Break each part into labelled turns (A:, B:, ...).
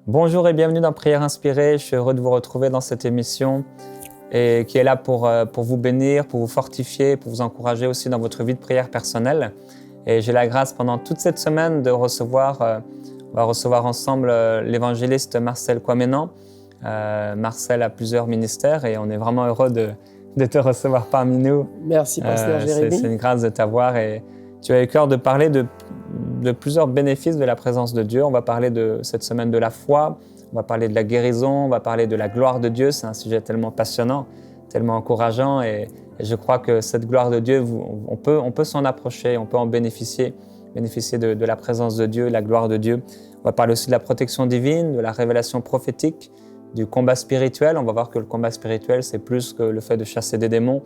A: Bonjour et bienvenue dans Prière Inspirée. Je suis heureux de vous retrouver dans cette émission et qui est là pour vous bénir, pour vous fortifier, pour vous encourager aussi dans votre vie de prière personnelle. Et j'ai la grâce pendant toute cette semaine de recevoir, on va recevoir ensemble l'évangéliste Marcel Kwamenan. Marcel a plusieurs ministères et on est vraiment heureux de te recevoir parmi nous.
B: Merci, pasteur Jérémy.
A: C'est une grâce de t'avoir et tu as eu cœur de parler de plusieurs bénéfices de la présence de Dieu. On va parler cette semaine de la foi, on va parler de la guérison, on va parler de la gloire de Dieu. C'est un sujet tellement passionnant, tellement encourageant et je crois que cette gloire de Dieu, on peut s'en approcher, on peut en bénéficier de la présence de Dieu, la gloire de Dieu. On va parler aussi de la protection divine, de la révélation prophétique, du combat spirituel. On va voir que le combat spirituel, c'est plus que le fait de chasser des démons,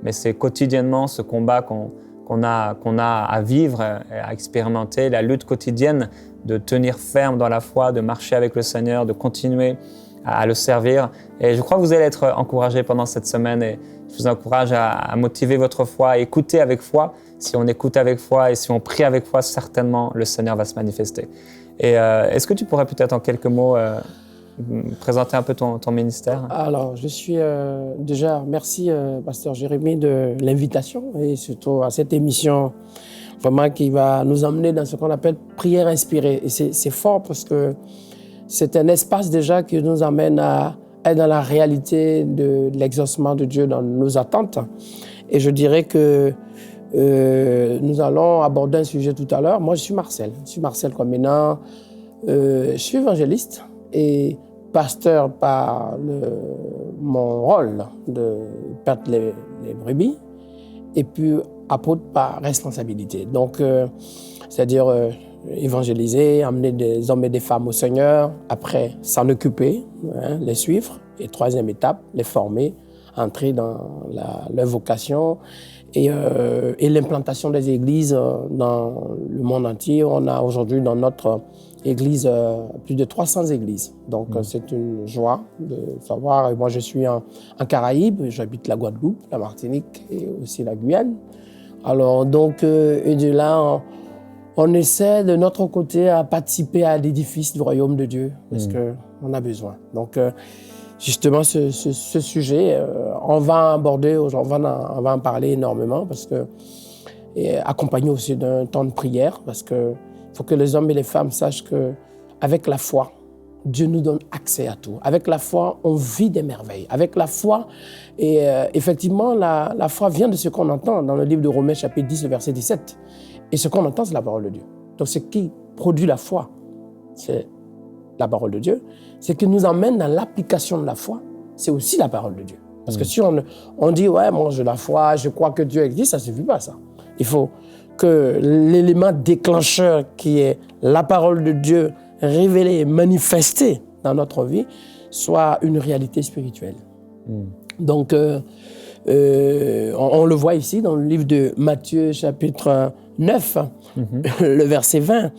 A: mais c'est quotidiennement ce combat qu'on a à vivre, à expérimenter, la lutte quotidienne de tenir ferme dans la foi, de marcher avec le Seigneur, de continuer à le servir. Et je crois que vous allez être encouragés pendant cette semaine et je vous encourage à motiver votre foi, à écouter avec foi. Si on écoute avec foi et si on prie avec foi, certainement le Seigneur va se manifester. Et est-ce que tu pourrais peut-être en quelques mots présenter un peu ton ministère?
B: Alors, je suis déjà, merci pasteur Jérémy de l'invitation et surtout à cette émission vraiment qui va nous emmener dans ce qu'on appelle prière inspirée. Et c'est fort parce que c'est un espace déjà qui nous amène à être dans la réalité de l'exaucement de Dieu dans nos attentes. Et je dirais que nous allons aborder un sujet tout à l'heure. Moi, je suis Marcel Kwamenan, je suis évangéliste et pasteur par mon rôle de perdre les brebis et puis apôtre par responsabilité. Donc, c'est-à-dire évangéliser, amener des hommes et des femmes au Seigneur, après s'en occuper, les suivre, et troisième étape, les former, entrer dans leur vocation et l'implantation des églises dans le monde entier. On a aujourd'hui dans notre église plus de 300 églises. Donc c'est une joie de savoir. Et moi je suis en Caraïbes, j'habite la Guadeloupe, la Martinique et aussi la Guyane. Alors donc et de là on essaie de notre côté à participer à l'édifice du royaume de Dieu parce qu'on a besoin. Donc justement, ce sujet, on va aborder, on va en parler énormément parce que, et accompagné aussi d'un temps de prière, parce qu'il faut que les hommes et les femmes sachent qu'avec la foi, Dieu nous donne accès à tout. Avec la foi, on vit des merveilles. Avec la foi, et effectivement, la foi vient de ce qu'on entend dans le livre de Romains, chapitre 10, le verset 17. Et ce qu'on entend, c'est la parole de Dieu. Donc, ce qui produit la foi, c'est la parole de Dieu. Ce qui nous emmène dans l'application de la foi, c'est aussi la parole de Dieu. Parce que si on dit, ouais, moi j'ai la foi, je crois que Dieu existe, ça ne suffit pas ça. Il faut que l'élément déclencheur qui est la parole de Dieu révélée et manifestée dans notre vie soit une réalité spirituelle. Donc, on le voit ici dans le livre de Matthieu, chapitre 9, le verset 20.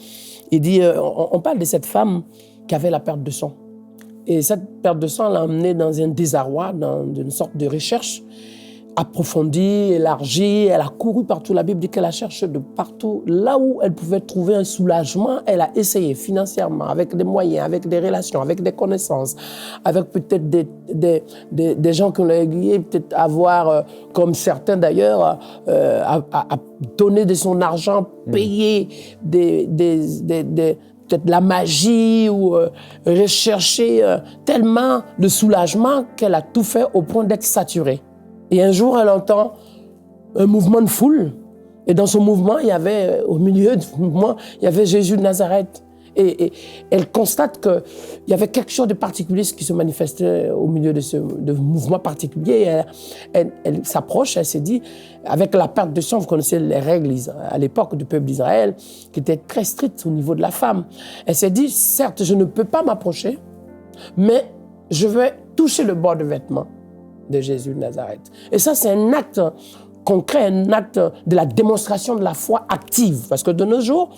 B: Il dit, on parle de cette femme qui avait la perte de sang. Et cette perte de sang l'a emmenée dans un désarroi, dans une sorte de recherche approfondie, élargie. Elle a couru partout. La Bible dit qu'elle a cherché de partout. Là où elle pouvait trouver un soulagement, elle a essayé financièrement, avec des moyens, avec des relations, avec des connaissances, avec peut-être des gens qui l'ont aiguillé, peut-être avoir, comme certains d'ailleurs, à donner de son argent, payer peut-être la magie ou rechercher tellement de soulagement qu'elle a tout fait au point d'être saturée. Et un jour, elle entend un mouvement de foule. Et dans ce mouvement, au milieu du mouvement, il y avait Jésus de Nazareth. Et elle constate qu'il y avait quelque chose de particulier qui se manifestait au milieu de ce mouvement particulier. Elle s'approche, elle s'est dit, avec la perte de sang, vous connaissez les règles à l'époque du peuple d'Israël, qui étaient très strictes au niveau de la femme. Elle s'est dit, certes, je ne peux pas m'approcher, mais je vais toucher le bord de vêtement de Jésus de Nazareth. Et ça, c'est un acte concret, un acte de la démonstration de la foi active. Parce que de nos jours,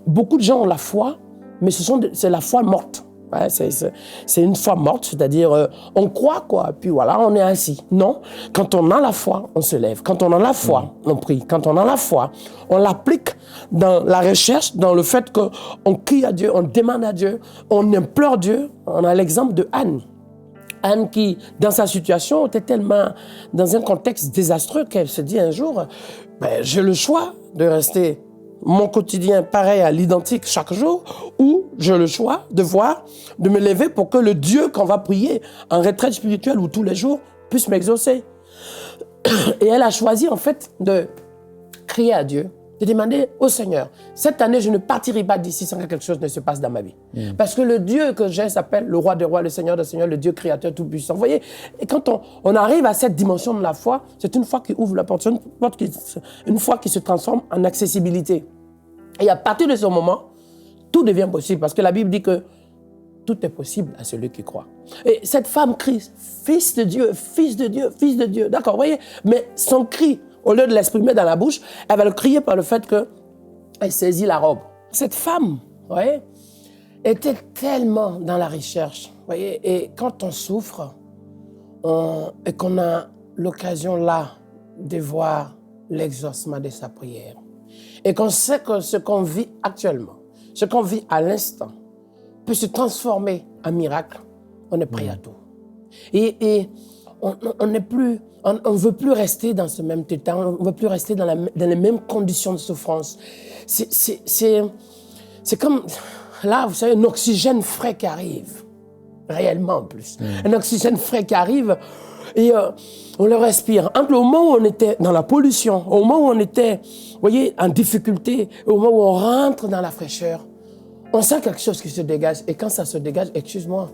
B: beaucoup de gens ont la foi, mais c'est la foi morte. Ouais, c'est une foi morte, c'est-à-dire on croit quoi, puis voilà, on est assis. Non, quand on a la foi, on se lève. Quand on a la foi, on prie. Quand on a la foi, on l'applique dans la recherche, dans le fait qu'on crie à Dieu, on demande à Dieu, on implore Dieu. On a l'exemple de Anne. Anne qui, dans sa situation, était tellement dans un contexte désastreux qu'elle se dit un jour, j'ai le choix de rester mon quotidien pareil à l'identique chaque jour, ou j'ai le choix de me lever pour que le Dieu qu'on va prier en retraite spirituelle ou tous les jours puisse m'exaucer. Et elle a choisi en fait de crier à Dieu, de demander au Seigneur, cette année je ne partirai pas d'ici sans que quelque chose ne se passe dans ma vie. Parce que le Dieu que j'ai s'appelle le roi des rois, le Seigneur des seigneurs, le Dieu créateur tout-puissant. Vous voyez, et quand on arrive à cette dimension de la foi, c'est une foi qui ouvre la porte, une foi qui se transforme en accessibilité. Et à partir de ce moment, tout devient possible parce que la Bible dit que tout est possible à celui qui croit. Et cette femme crie, fils de Dieu, fils de Dieu, fils de Dieu. D'accord, vous voyez, mais son cri, au lieu de l'exprimer dans la bouche, elle va le crier par le fait qu'elle saisit la robe. Cette femme, vous voyez, était tellement dans la recherche. Vous voyez, et quand on souffre et qu'on a l'occasion là de voir l'exaucement de sa prière, et qu'on sait que ce qu'on vit actuellement, ce qu'on vit à l'instant, peut se transformer en miracle, on est prêt à tout. Et on n'est plus, on ne veut plus rester dans ce même état, on ne veut plus rester dans les mêmes conditions de souffrance. C'est comme, là, vous savez, un oxygène frais qui arrive, réellement en plus. Un oxygène frais qui arrive, et on le respire. Entre le moment où on était dans la pollution, au moment où on était, vous voyez, en difficulté, au moment où on rentre dans la fraîcheur, on sent quelque chose qui se dégage. Et quand ça se dégage, excuse-moi,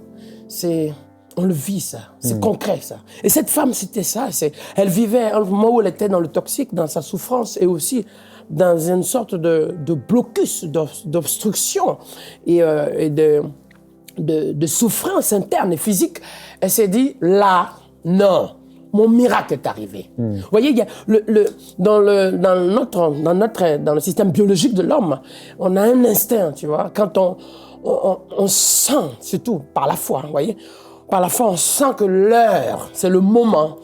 B: on le vit ça, c'est concret ça. Et cette femme, c'était ça. Elle vivait au moment où elle était dans le toxique, dans sa souffrance et aussi dans une sorte de blocus, d'obstruction et de souffrance interne et physique. Elle s'est dit, là, non, mon miracle est arrivé. Vous voyez, il y a dans le système biologique de l'homme, on a un instinct, tu vois. Quand on sent, surtout par la foi, vous voyez, par la foi, on sent que l'heure, c'est le moment.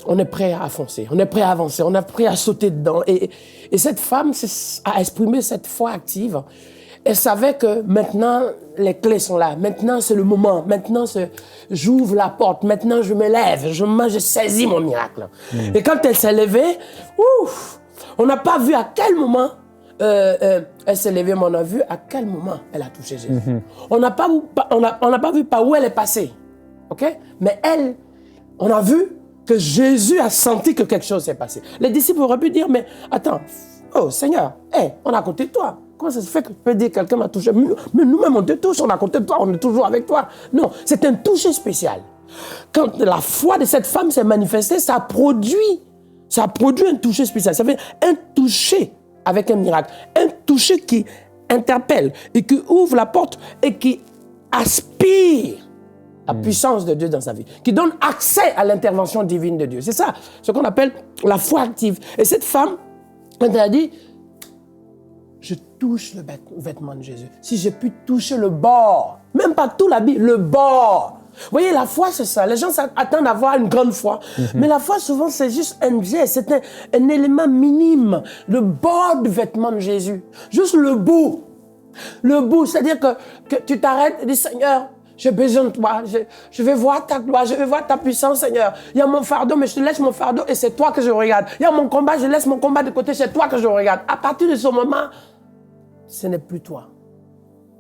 B: On est prêt à foncer, on est prêt à avancer, on est prêt à sauter dedans. Et cette femme a exprimé cette foi active. Elle savait que maintenant, les clés sont là. Maintenant, c'est le moment. Maintenant, j'ouvre la porte. Maintenant, je me lève. Je saisis mon miracle. Et quand elle s'est levée, on n'a pas vu à quel moment elle s'est levée, mais on a vu à quel moment elle a touché Jésus. On n'a pas vu par où elle est passée. Okay? Mais elle, on a vu que Jésus a senti que quelque chose s'est passé. Les disciples auraient pu dire, mais attends, oh Seigneur, on est à côté de toi. Comment ça se fait que tu peux dire que quelqu'un m'a touché? Mais nous-mêmes, on te touche, on est à côté de toi, on est toujours avec toi. Non, c'est un toucher spécial. Quand la foi de cette femme s'est manifestée, ça a produit un toucher spécial. Ça fait un toucher avec un miracle. Un toucher qui interpelle et qui ouvre la porte et qui aspire la puissance de Dieu dans sa vie, qui donne accès à l'intervention divine de Dieu. C'est ça, ce qu'on appelle la foi active. Et cette femme, quand elle a dit, je touche le vêtement de Jésus. Si j'ai pu toucher le bord, même pas tout l'habit, le bord. Vous voyez, la foi, c'est ça. Les gens attendent à avoir une grande foi. Mais la foi, souvent, c'est juste un geste, c'est un élément minime. Le bord du vêtement de Jésus. Juste le bout. Le bout, c'est-à-dire que tu t'arrêtes et dis, Seigneur, j'ai besoin de toi. Je vais voir ta gloire, je vais voir ta puissance, Seigneur. Il y a mon fardeau, mais je te laisse mon fardeau et c'est toi que je regarde. Il y a mon combat, je laisse mon combat de côté, c'est toi que je regarde. À partir de ce moment, ce n'est plus toi.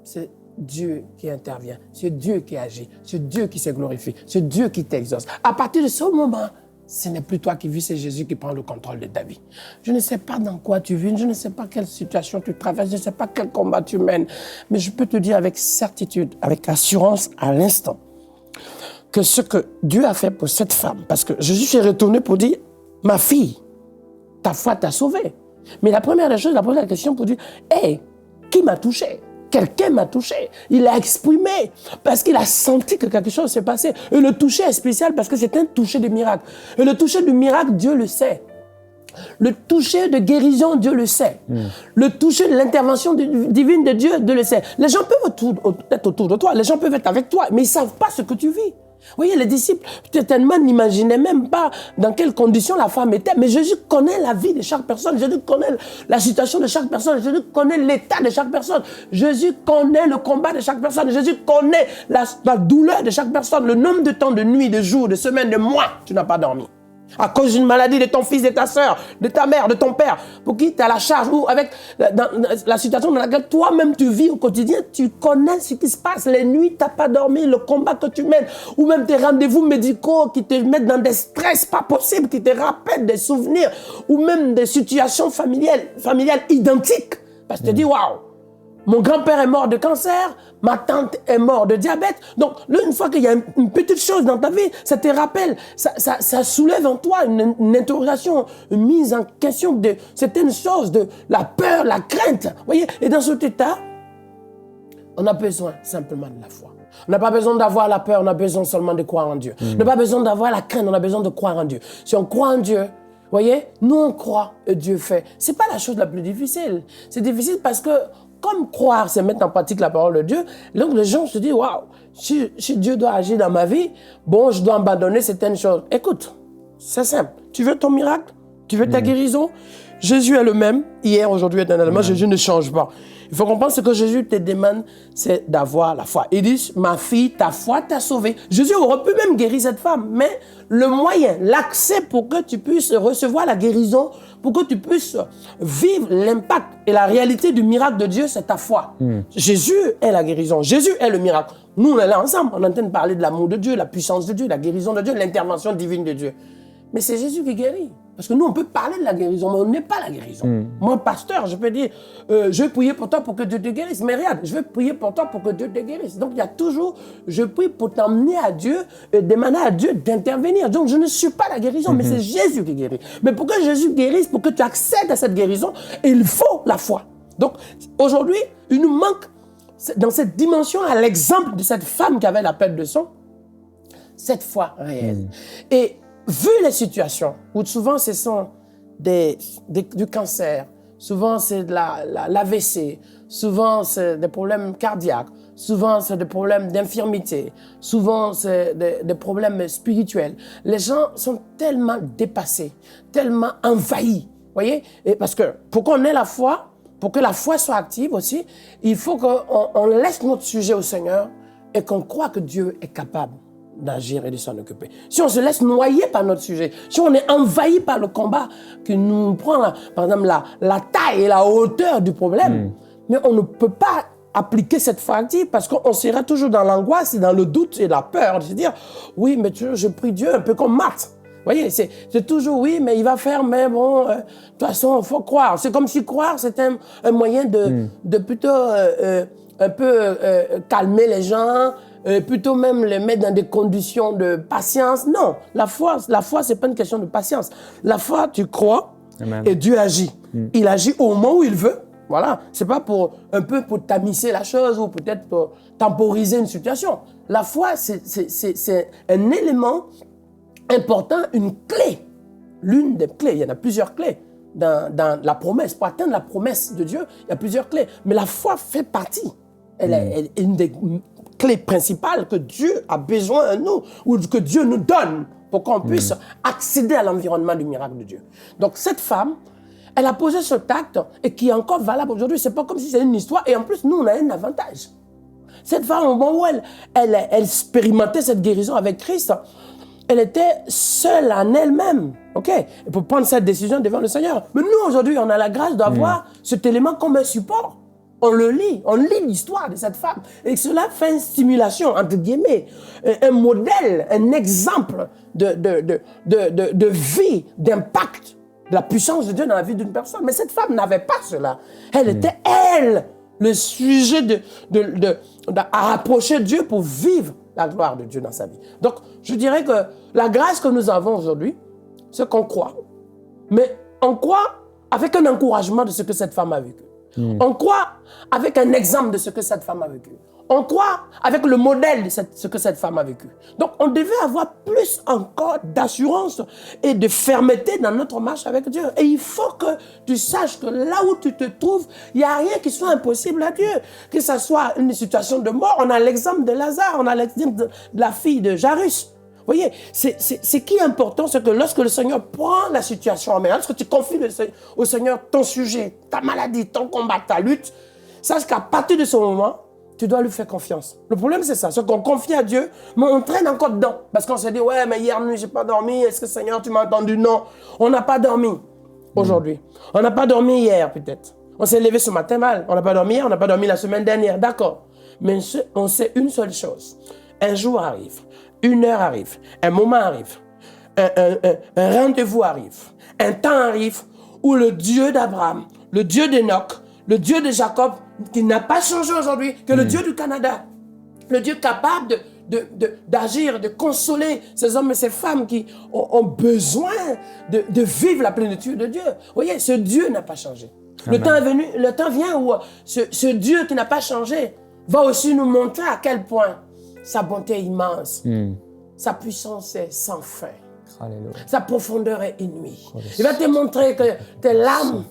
B: C'est Dieu qui intervient. C'est Dieu qui agit. C'est Dieu qui se glorifie. C'est Dieu qui t'exauce. À partir de ce moment, ce n'est plus toi qui vis, c'est Jésus qui prend le contrôle de ta vie. Je ne sais pas dans quoi tu vis, je ne sais pas quelle situation tu traverses, je ne sais pas quel combat tu mènes, mais je peux te dire avec certitude, avec assurance à l'instant, que ce que Dieu a fait pour cette femme, parce que Jésus est retourné pour dire, ma fille, ta foi t'a sauvée. Mais la première des choses, il a posé la question pour dire, hey, qui m'a touché? Quelqu'un m'a touché. Il a exprimé parce qu'il a senti que quelque chose s'est passé. Et le toucher est spécial parce que c'est un toucher de miracle. Et le toucher du miracle, Dieu le sait. Le toucher de guérison, Dieu le sait. Le toucher de l'intervention divine de Dieu, Dieu le sait. Les gens peuvent être autour de toi, les gens peuvent être avec toi, mais ils ne savent pas ce que tu vis. Vous voyez, les disciples, certainement, n'imaginaient même pas dans quelles conditions la femme était. Mais Jésus connaît la vie de chaque personne. Jésus connaît la situation de chaque personne. Jésus connaît l'état de chaque personne. Jésus connaît le combat de chaque personne. Jésus connaît la douleur de chaque personne. Le nombre de temps, de nuit, de jours, de semaines, de mois, tu n'as pas dormi. À cause d'une maladie de ton fils, de ta soeur, de ta mère, de ton père, pour qui tu as la charge, ou avec la situation dans laquelle toi-même tu vis au quotidien, tu connais ce qui se passe. Les nuits, tu n'as pas dormi, le combat que tu mènes, ou même tes rendez-vous médicaux qui te mettent dans des stress pas possibles, qui te rappellent des souvenirs, ou même des situations familiales identiques. Parce que tu te dis, waouh! Mon grand-père est mort de cancer, ma tante est morte de diabète. Donc, là, une fois qu'il y a une petite chose dans ta vie, ça te rappelle, ça soulève en toi une interrogation, une mise en question de certaines choses, de la peur, la crainte. Vous voyez? Et dans cet état, on a besoin simplement de la foi. On n'a pas besoin d'avoir la peur, on a besoin seulement de croire en Dieu. On n'a pas besoin d'avoir la crainte, on a besoin de croire en Dieu. Si on croit en Dieu, vous voyez, nous on croit et Dieu fait. C'est pas la chose la plus difficile. C'est difficile parce que comme croire, c'est mettre en pratique la parole de Dieu, donc les gens se disent, waouh, si Dieu doit agir dans ma vie, bon, je dois abandonner certaines choses. Écoute, c'est simple. Tu veux ton miracle? Tu veux ta guérison? Jésus est le même, hier, aujourd'hui, éternellement. Jésus ne change pas. Il faut comprendre ce que Jésus te demande, c'est d'avoir la foi. Il dit, ma fille, ta foi t'a sauvée. Jésus aurait pu même guérir cette femme, mais le moyen, l'accès pour que tu puisses recevoir la guérison, pour que tu puisses vivre l'impact et la réalité du miracle de Dieu, c'est ta foi. Jésus est la guérison. Jésus est le miracle. Nous, on est là ensemble. On est en train de parler de l'amour de Dieu, la puissance de Dieu, la guérison de Dieu, l'intervention divine de Dieu. Mais c'est Jésus qui guérit. Parce que nous, on peut parler de la guérison, mais on n'est pas la guérison. Moi, pasteur, je peux dire, je vais prier pour toi pour que Dieu te guérisse. Mais regarde, je vais prier pour toi pour que Dieu te guérisse. Donc, il y a toujours, je prie pour t'emmener à Dieu, demander à Dieu d'intervenir. Donc, je ne suis pas la guérison, mais c'est Jésus qui guérit. Mais pour que Jésus guérisse, pour que tu accèdes à cette guérison, il faut la foi. Donc, aujourd'hui, il nous manque, dans cette dimension, à l'exemple de cette femme qui avait la perte de sang, cette foi réelle. Et vu les situations où souvent ce sont du cancer, souvent c'est de l'AVC, souvent c'est des problèmes cardiaques, souvent c'est des problèmes d'infirmité, souvent c'est des problèmes spirituels. Les gens sont tellement dépassés, tellement envahis, voyez? Et parce que pour qu'on ait la foi, pour que la foi soit active aussi, il faut qu'on laisse notre sujet au Seigneur et qu'on croit que Dieu est capable d'agir et de s'en occuper. Si on se laisse noyer par notre sujet, si on est envahi par le combat qui nous prend, par exemple, la taille et la hauteur du problème, mais on ne peut pas appliquer cette foi active parce qu'on sera toujours dans l'angoisse et dans le doute et la peur de se dire, oui, mais je prie Dieu un peu comme Marthe. Vous voyez, c'est toujours, oui, mais il va faire, mais bon, de toute façon, il faut croire. C'est comme si croire, c'était un moyen de plutôt un peu calmer les gens, plutôt même les mettre dans des conditions de patience. Non, la foi, c'est pas une question de patience. La foi, tu crois. Amen. Et Dieu agit. Il agit au moment où il veut. Voilà, c'est pas pour tamiser la chose ou peut-être pour temporiser une situation. La foi, c'est un élément important, une clé. L'une des clés, il y en a plusieurs clés dans la promesse. Pour atteindre la promesse de Dieu, il y a plusieurs clés. Mais la foi fait partie. Elle est une des clés principales que Dieu a besoin de nous, ou que Dieu nous donne pour qu'on puisse accéder à l'environnement du miracle de Dieu. Donc cette femme, elle a posé cet acte et qui est encore valable aujourd'hui. C'est pas comme si c'était une histoire. Et en plus, nous, on a un avantage. Cette femme, au moment où elle expérimentait cette guérison avec Christ, elle était seule en elle-même, ok, pour prendre cette décision devant le Seigneur. Mais nous, aujourd'hui, on a la grâce d'avoir cet élément comme un support. On lit l'histoire de cette femme. Et cela fait une stimulation, entre guillemets, un modèle, un exemple de vie, d'impact, de la puissance de Dieu dans la vie d'une personne. Mais cette femme n'avait pas cela. Elle était, le sujet à rapprocher Dieu pour vivre la gloire de Dieu dans sa vie. Donc, je dirais que la grâce que nous avons aujourd'hui, c'est qu'on croit. Mais on croit avec un encouragement de ce que cette femme a vécu. On croit avec un exemple de ce que cette femme a vécu. on croit avec le modèle de ce que cette femme a vécu. Donc, on devait avoir plus encore d'assurance et de fermeté dans notre marche avec Dieu. Et il faut que tu saches que là où tu te trouves, il n'y a rien qui soit impossible à Dieu. Que ce soit une situation de mort, on a l'exemple de Lazare, on a l'exemple de la fille de Jairus. Vous voyez, ce qui est important, c'est que lorsque le Seigneur prend la situation en main, lorsque tu confies au Seigneur ton sujet, ta maladie, ton combat, ta lutte, sache qu'à partir de ce moment, tu dois lui faire confiance. Le problème, c'est ça. C'est qu'on confie à Dieu, mais on traîne encore dedans. Parce qu'on se dit, ouais, mais hier nuit, je n'ai pas dormi. Est-ce que Seigneur, tu m'as entendu? Non. On n'a pas dormi aujourd'hui. On n'a pas dormi hier, peut-être. On s'est levé ce matin mal. On n'a pas dormi hier, on n'a pas dormi la semaine dernière. D'accord. Mais on sait une seule chose. Un jour arrive. Une heure arrive. Un moment arrive. Un rendez-vous arrive. Un temps arrive où le Dieu d'Abraham, le Dieu d'Enoch, le Dieu de Jacob, qui n'a pas changé aujourd'hui, que le Dieu du Canada, le Dieu capable d'agir, de consoler ces hommes et ces femmes qui ont besoin de vivre la plénitude de Dieu. Vous voyez, ce Dieu n'a pas changé. Le temps est venu, le temps vient où ce Dieu qui n'a pas changé va aussi nous montrer à quel point sa bonté est immense, sa puissance est sans fin, sa profondeur est inouïe. Il va te montrer que tes larmes,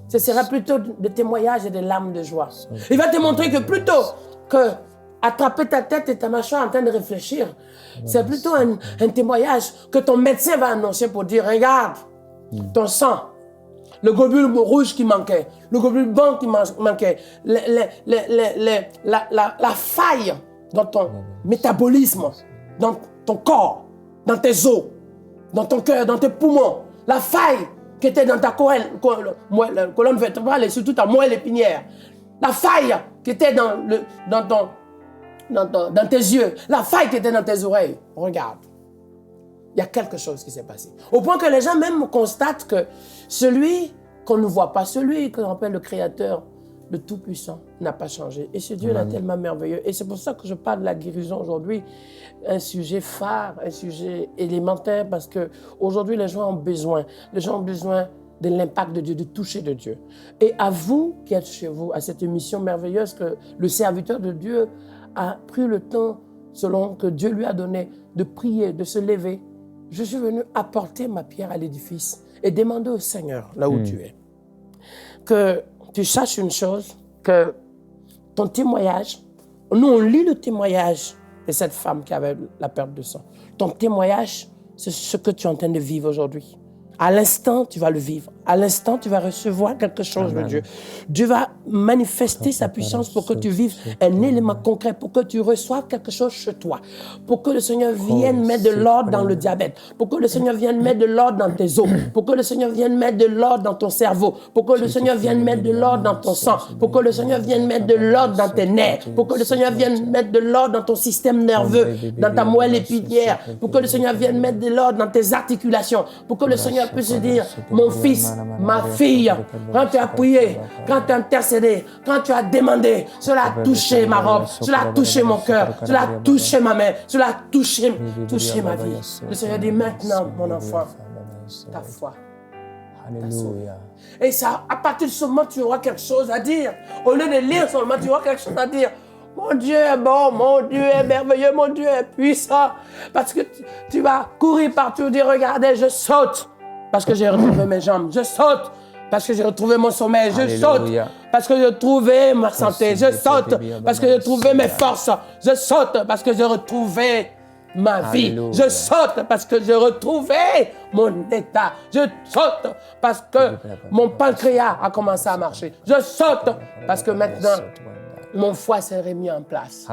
B: ce sera plutôt des témoignages et des larmes de joie. Il va te montrer que plutôt que attraper ta tête et ta mâchoire en train de réfléchir, c'est plutôt un témoignage que ton médecin va annoncer pour dire, regarde, ton sang, le globule rouge qui manquait, le globule blanc qui manquait, la faille dans ton métabolisme, dans ton corps, dans tes os, dans ton cœur, dans tes poumons, la faille qui était dans ta colonne vertébrale et surtout ta moelle épinière, la faille qui était dans tes yeux, la faille qui était dans tes oreilles. Regarde, il y a quelque chose qui s'est passé. Au point que les gens même constatent que celui qu'on ne voit pas, celui qu'on appelle le Créateur, le Tout-Puissant, n'a pas changé. Et ce Dieu est tellement merveilleux. Et c'est pour ça que je parle de la guérison aujourd'hui. Un sujet phare, un sujet élémentaire, parce qu'aujourd'hui, les gens ont besoin. Les gens ont besoin de l'impact de Dieu, du toucher de Dieu. Et à vous qui êtes chez vous, à cette émission merveilleuse que le serviteur de Dieu a pris le temps, selon que Dieu lui a donné, de prier, de se lever. Je suis venu apporter ma pierre à l'édifice et demander au Seigneur, là où tu es, que tu saches une chose, que ton témoignage, nous on lit le témoignage de cette femme qui avait la perte de sang. Ton témoignage, c'est ce que tu es en train de vivre aujourd'hui. À l'instant, tu vas le vivre. À l'instant, tu vas recevoir quelque chose de Dieu. Dieu va manifester sa puissance pour que tu vives un élément concret, pour que tu reçoives quelque chose chez toi, pour que le Seigneur vienne mettre de l'ordre dans le diabète, pour que le Seigneur vienne mettre de l'ordre dans tes os, pour que le Seigneur vienne mettre de l'ordre dans ton cerveau, pour que le Seigneur vienne mettre de l'ordre dans ton sang, pour que le Seigneur vienne mettre de l'ordre dans tes nerfs, pour que le Seigneur vienne mettre de l'ordre dans ton système nerveux, dans ta moelle épinière, pour que le Seigneur vienne mettre de l'ordre dans tes articulations, pour que le Seigneur puisse dire, mon fils, ma fille, quand tu as prié, quand tu as intercédé, quand tu as demandé, cela a touché ma robe, cela a touché mon cœur, cela a touché ma main, cela a touché ma vie. Le Seigneur dit, maintenant, mon enfant, ta foi. Alléluia. Et ça, à partir de ce moment, tu auras quelque chose à dire. Au lieu de lire seulement, tu auras quelque chose à dire. Mon Dieu est bon, mon Dieu est merveilleux, mon Dieu est puissant. Parce que tu vas courir partout, dire, regardez, je saute. Parce que j'ai retrouvé mes jambes. Je saute parce que j'ai retrouvé mon sommeil. Je saute parce que j'ai retrouvé ma santé. Je saute parce que j'ai retrouvé mes forces. Je saute parce que j'ai retrouvé ma vie. Je saute parce que j'ai retrouvé mon état. Je saute parce que mon pancréas a commencé à marcher. Je saute parce que maintenant, mon foie s'est remis en place.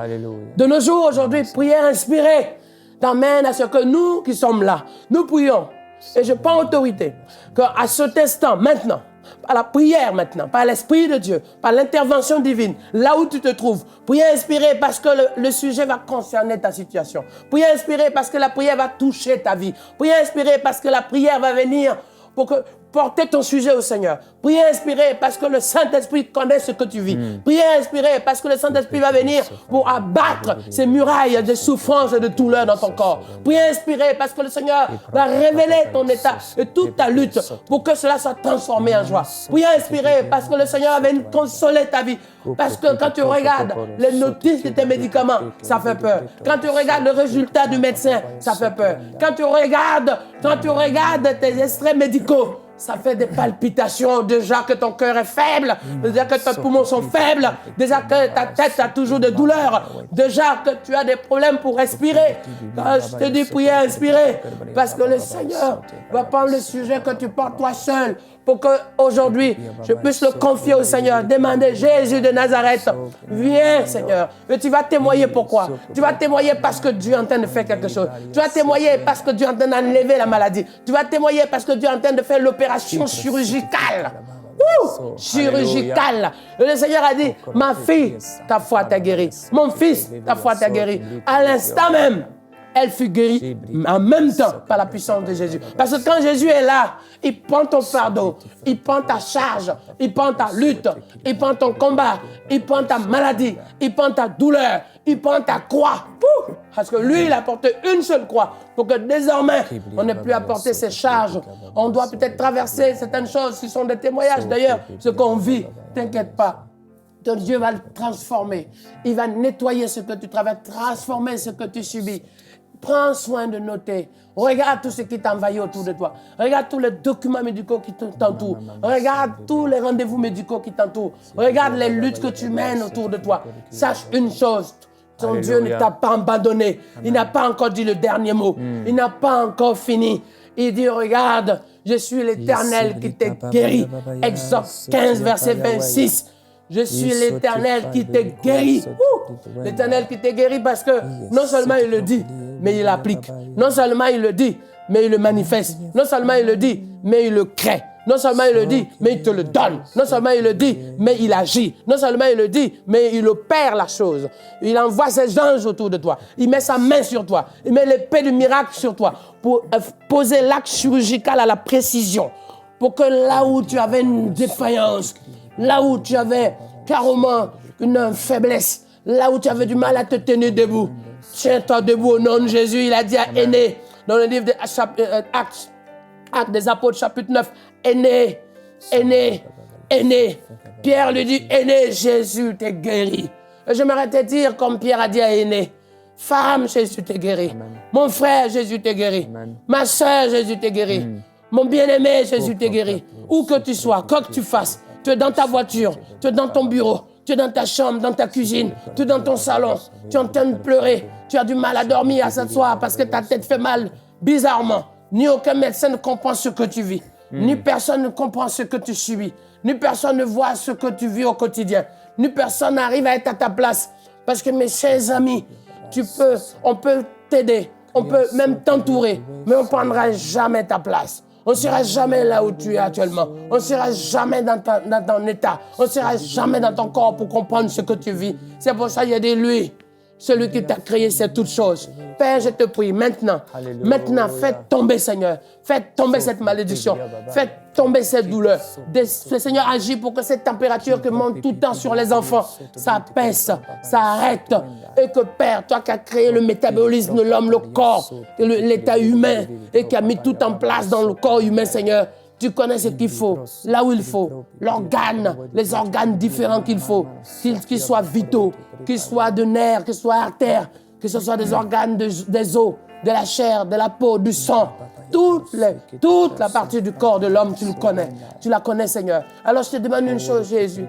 B: De nos jours, aujourd'hui, prière inspirée t'amène à ce que nous qui sommes là, nous prions. Et je prends autorité qu'à cet instant, maintenant, par la prière maintenant, par l'Esprit de Dieu, par l'intervention divine, là où tu te trouves, prière inspirée parce que le sujet va concerner ta situation. Prière inspirée parce que la prière va toucher ta vie. Prière inspirée parce que la prière va venir pour porter ton sujet au Seigneur. Prière inspirée parce que le Saint-Esprit connaît ce que tu vis. Prière inspirée parce que le Saint-Esprit va venir pour abattre ces murailles de souffrance et de douleur dans ton corps. Prière inspirée parce que le Seigneur va révéler ton état et toute ta lutte pour que cela soit transformé en joie. Prière inspirée parce que le Seigneur va venir consoler ta vie. Parce que quand tu regardes les notices de tes médicaments, ça fait peur. Quand tu regardes le résultat du médecin, ça fait peur. Quand tu regardes tes extraits médicaux, ça fait des palpitations. Déjà que ton cœur est faible, déjà que tes poumons sont faibles, déjà que ta tête a toujours des douleurs, déjà que tu as des problèmes pour respirer. Quand je te dis prière inspirée, parce que le Seigneur va prendre le sujet que tu portes toi seul, pour qu'aujourd'hui, je puisse le confier au Seigneur. Demander, Jésus de Nazareth, viens Seigneur. Et tu vas témoigner pourquoi. Tu vas témoigner parce que Dieu est en train de faire quelque chose. Tu vas témoigner parce que Dieu est en train d'enlever la maladie. Tu vas témoigner parce que Dieu est en train de faire l'opération chirurgicale. Chirurgicale. Et le Seigneur a dit, ma fille, ta foi t'a guéri. Mon fils, ta foi t'a guéri. À l'instant même, elle fut guérie en même temps par la puissance de Jésus. Parce que quand Jésus est là, il prend ton fardeau, il prend ta charge, il prend ta lutte, il prend ton combat, il prend ta maladie, il prend ta douleur, il prend ta croix. Parce que lui, il a porté une seule croix pour que désormais, on n'ait plus à porter ses charges. On doit peut-être traverser certaines choses qui sont des témoignages. D'ailleurs, ce qu'on vit, t'inquiète pas. Ton Dieu va le transformer. Il va nettoyer ce que tu traverses, transformer ce que tu subis. Prends soin de noter. Regarde tout ce qui t'envahit autour de toi. Regarde tous les documents médicaux qui t'entourent. Regarde tous les rendez-vous médicaux qui t'entourent. Regarde les luttes que tu mènes autour de toi. Sache une chose. Ton Dieu ne t'a pas abandonné. Il n'a pas encore dit le dernier mot. Il n'a pas encore fini. Il dit, regarde, je suis l'Éternel qui t'ai guéri. Exode 15, verset 26. Je suis l'Éternel qui t'ai guéri. L'Éternel qui t'ai guéri parce que non seulement il le dit, mais il l'applique. Non seulement il le dit, mais il le manifeste. Non seulement il le dit, mais il le crée. Non seulement il le dit, mais il te le donne. Non seulement il le dit, mais il agit. Non seulement il le dit, mais il opère la chose. Il envoie ses anges autour de toi. Il met sa main sur toi. Il met l'épée du miracle sur toi pour poser l'acte chirurgical à la précision. Pour que là où tu avais une défaillance, là où tu avais carrément une faiblesse, là où tu avais du mal à te tenir debout, tiens-toi debout au nom de Jésus. Il a dit à Aîné, dans le livre des Actes des Apôtres, chapitre 9, Aîné, Aîné, Aîné. Pierre lui dit, Aîné, Jésus t'est guéri. Et j'aimerais te dire, comme Pierre a dit à Aîné, femme, Jésus t'est guéri. Amen. Mon frère, Jésus t'est guéri. Amen. Ma soeur, Jésus t'est guéri. Mon bien-aimé, Jésus t'est guéri. Où que tu sois, quoi que tu fasses, tu es dans ta voiture, tu es dans ton bureau, tu es dans ta chambre, dans ta cuisine, tu es dans ton salon, tu es en train de pleurer, tu as du mal à dormir, à s'asseoir parce que ta tête fait mal. Bizarrement, ni aucun médecin ne comprend ce que tu vis, ni personne ne comprend ce que tu subis, ni personne ne voit ce que tu vis au quotidien, ni personne n'arrive à être à ta place. Parce que mes chers amis, on peut t'aider, on peut même t'entourer, mais on ne prendra jamais ta place. On ne sera jamais là où tu es actuellement. On ne sera jamais dans ton état. On ne sera jamais dans ton corps pour comprendre ce que tu vis. C'est pour ça qu'il a dit, lui, celui qui t'a créé, c'est toute chose. Père, je te prie, maintenant, fais tomber, Seigneur. Fais tomber cette malédiction. Fais tomber cette douleur. Seigneur, agis pour que cette température qui monte tout le temps sur les enfants, ça baisse, ça arrête. Et que Père, toi qui as créé le métabolisme de l'homme, le corps, l'état humain, et qui a mis tout en place dans le corps humain, Seigneur, tu connais ce qu'il faut, là où il faut, l'organe, les organes différents qu'il faut, qu'ils soient vitaux, qu'ils soient de nerfs, qu'ils soient artères, que ce soit des organes des os, de la chair, de la peau, du sang. Toute la partie du corps de l'homme, tu le connais. Tu la connais, Seigneur. Alors je te demande une chose, Jésus.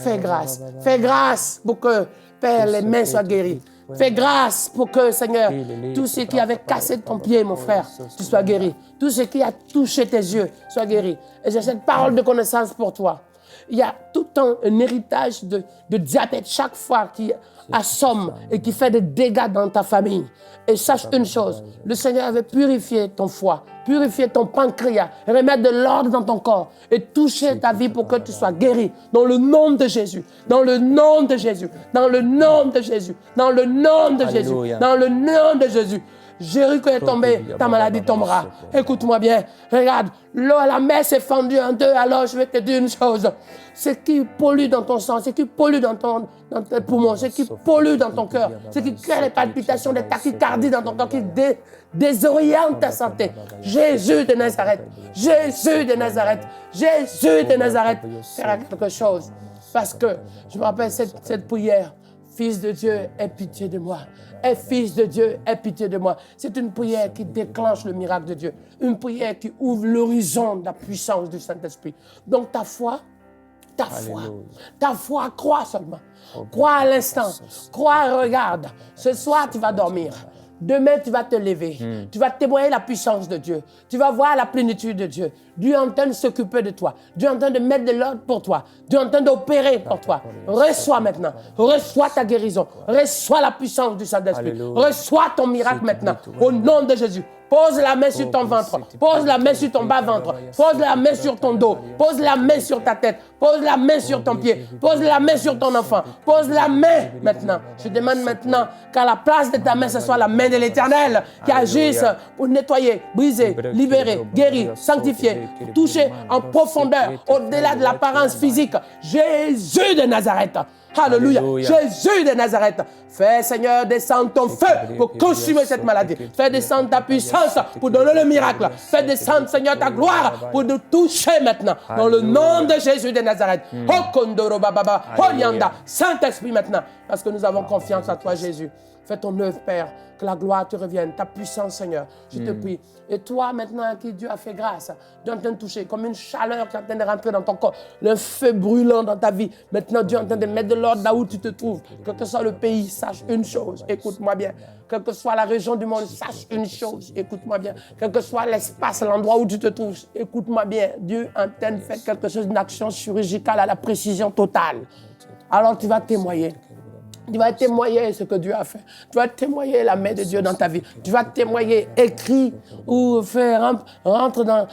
B: Fais grâce. Fais grâce pour que, Père, les mains soient guéries. Fais grâce pour que, Seigneur, tout ce qui avait cassé ton pied, mon frère, tu sois guéri. Tout ce qui a touché tes yeux, soit guéri. Et j'ai cette parole de connaissance pour toi. Il y a tout un héritage de diabète chaque fois qui assomme et qui fait des dégâts dans ta famille. Et sache une chose, le Seigneur avait purifié ton foie, purifié ton pancréas, remettre de l'ordre dans ton corps et toucher ta vie pour que tu sois guéri. Dans le nom de Jésus, dans le nom de Jésus, dans le nom de Jésus, dans le nom de Jésus, dans le nom de Jésus. Jéricho est tombé, ta maladie tombera. Écoute-moi bien, regarde, la mer s'est fendue en deux, alors je vais te dire une chose. Ce qui pollue dans ton sang, ce qui pollue dans tes poumons, ce qui pollue dans ton cœur, ce qui crée les palpitations, des tachycardies dans ton corps, qui désoriente ta santé. Jésus de Nazareth, Jésus de Nazareth, Jésus de Nazareth fera quelque chose. Parce que je me rappelle cette prière. Fils de Dieu, aie pitié de moi. Et Fils de Dieu, aie pitié de moi. C'est une prière qui déclenche le miracle de Dieu. Une prière qui ouvre l'horizon de la puissance du Saint-Esprit. Donc ta foi, crois seulement. Crois à l'instant. Crois, regarde. Ce soir, tu vas dormir. Demain, tu vas te lever. Tu vas témoigner la puissance de Dieu. Tu vas voir la plénitude de Dieu. Dieu est en train de s'occuper de toi. Dieu est en train de mettre de l'ordre pour toi. Dieu est en train d'opérer pour toi. Reçois maintenant. Reçois ta guérison. Reçois la puissance du Saint-Esprit. Reçois ton miracle maintenant. Au nom de Jésus. Pose la main sur ton ventre. Pose la main sur ton bas-ventre. Pose la main sur ton dos. Pose la main sur ta tête. Pose la main sur ton pied. Pose la main sur ton enfant. Pose la main maintenant. Je demande maintenant qu'à la place de ta main, ce soit la main de l'Éternel qui agisse pour nettoyer, briser, libérer, guérir, sanctifier, toucher en profondeur, au-delà de l'apparence physique. Jésus de Nazareth. Alléluia. Jésus de Nazareth. Fais, Seigneur, descendre ton feu pour consumer cette maladie. Fais descendre ta puissance pour donner le miracle. Fais descendre, Seigneur, ta gloire pour nous toucher maintenant. Dans le nom de Jésus de Nazareth. Okondoro Baba, Oyanda, Saint-Esprit maintenant. Parce que nous avons confiance en toi, Jésus. Fais ton œuvre, Père. Que la gloire te revienne, ta puissance, Seigneur. Je te prie. Et toi, maintenant, à qui Dieu a fait grâce, Dieu est en train de toucher, comme une chaleur qui est en train de rentrer dans ton corps, le feu brûlant dans ta vie. Maintenant, Dieu est en train de mettre de l'ordre là où tu te trouves. Quel que soit le pays, sache une chose, écoute-moi bien. Quelle que soit la région du monde, sache une chose, écoute-moi bien. Quel que soit l'espace, l'endroit où tu te trouves, écoute-moi bien. Dieu est en train de faire quelque chose, une action chirurgicale à la précision totale. Alors, tu vas témoigner. Tu vas témoigner ce que Dieu a fait. Tu vas témoigner la main de Dieu dans ta vie. Tu vas témoigner, écris ou rentre dans,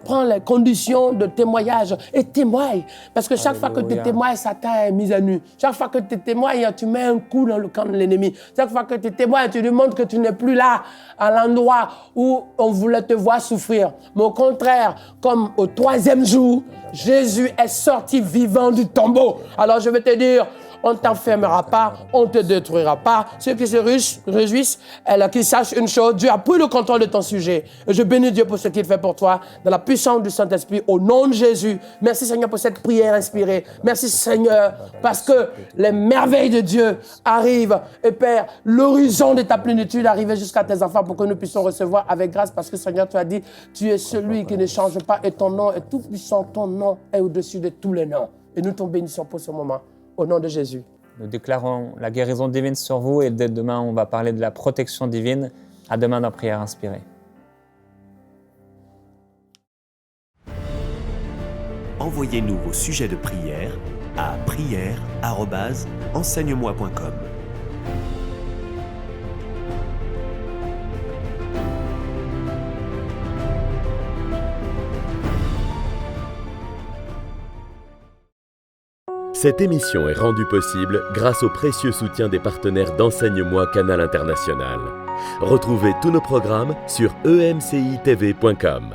B: prends les conditions de témoignage et témoigne. Parce que chaque fois que tu témoignes, Satan est mis à nu. Chaque fois que tu témoignes, tu mets un coup dans le camp de l'ennemi. Chaque fois que tu témoignes, tu lui montres que tu n'es plus là, à l'endroit où on voulait te voir souffrir. Mais au contraire, comme au 3e jour, Jésus est sorti vivant du tombeau. Alors je vais te dire, on ne t'enfermera pas, on ne te détruira pas. Ceux qui se réjouissent, qu'ils sachent une chose, Dieu a pris le contrôle de ton sujet. Et je bénis Dieu pour ce qu'il fait pour toi, dans la puissance du Saint-Esprit, au nom de Jésus. Merci Seigneur pour cette prière inspirée. Merci Seigneur, parce que les merveilles de Dieu arrivent. Et Père, l'horizon de ta plénitude arrive jusqu'à tes enfants pour que nous puissions recevoir avec grâce. Parce que Seigneur, tu as dit, tu es celui qui ne change pas et ton nom est tout puissant. Ton nom est au-dessus de tous les noms. Et nous t'en bénissons pour ce moment. Au nom de Jésus.
A: Nous déclarons la guérison divine sur vous et dès demain, on va parler de la protection divine. À demain dans Prière Inspirée.
C: Envoyez-nous vos sujets de prière à prière@enseigne-moi.com.
D: Cette émission est rendue possible grâce au précieux soutien des partenaires d'Enseigne-moi Canal International. Retrouvez tous nos programmes sur emcitv.com.